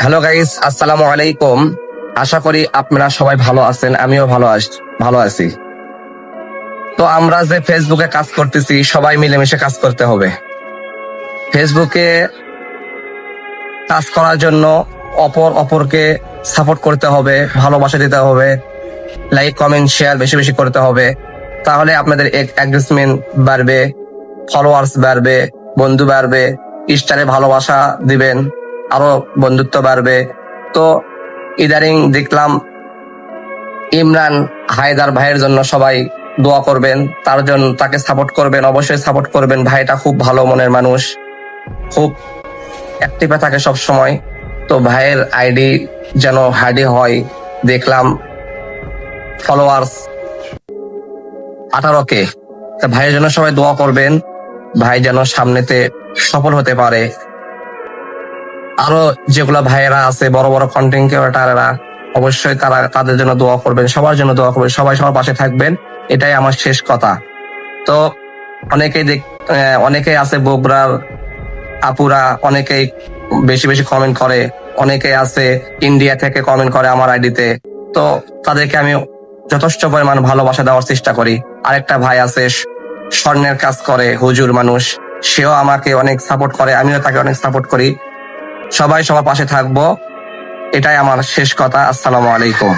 Hello guys, আসসালামু আলাইকুম। আশা করি আপনারা সবাই ভালো আছেন, আমিও ভালো আছি। তো আমরা যে ফেসবুকে কাজ করতেছি সবাই মিলেমিশে কাজ করতে হবে। ফেসবুকে কাজ করার জন্য অপরকে সাপোর্ট করতে হবে, ভালোবাসা দিতে হবে, লাইক কমেন্ট শেয়ার বেশি বেশি করতে হবে। তাহলে আপনাদের এঙ্গেজমেন্ট বাড়বে, ফলোয়ার্স বাড়বে, বন্ধু বাড়বে, স্টারে ভালোবাসা দিবেন, আরো বন্ধুত্ব বাড়বে। তো ইদারিং দেখলাম ইমরান হায়দার ভাইয়ের জন্য সবাই দোয়া করবেন, তার জন্য তাকে সাপোর্ট করবেন, অবশ্যই সাপোর্ট করবেন। ভাইটা খুব ভালো মনের মানুষ, খুব অ্যাক্টিভে থাকে সব সময়। তো ভাইয়ের আইডি যেন হাইডি হয়। দেখলাম ফলোয়ার্স 18K। তা ভাইয়ের জন্য সবাই দোয়া করবেন, ভাই যেন সামনেতে সফল হতে পারে। আরো যেগুলো ভাইয়েরা আছে বড় বড় কন্টেন্ট ক্রিয়েটররা, অবশ্যই তাদের জন্য দোয়া করবেন, সবার জন্য দোয়া করবেন, সবাই সবার পাশে থাকবেন। এটাই আমার শেষ কথা। তো অনেকেই আছে বগুড়ার আপুরা, অনেকেই বেশি বেশি কমেন্ট করে, অনেকেই আছে ইন্ডিয়া থেকে কমেন্ট করে আমার আইডিতে। তো তাদেরকে আমি যথেষ্ট পরিমাণ ভালোবাসা দেওয়ার চেষ্টা করি। আরেকটা ভাই আছে স্বর্ণের কাজ করে, হুজুর মানুষ, সেও আমাকে অনেক সাপোর্ট করে, আমিও তাকে অনেক সাপোর্ট করি। সবাই সবার পাশে থাকবো, এটাই আমার শেষ কথা। আসসালামু আলাইকুম।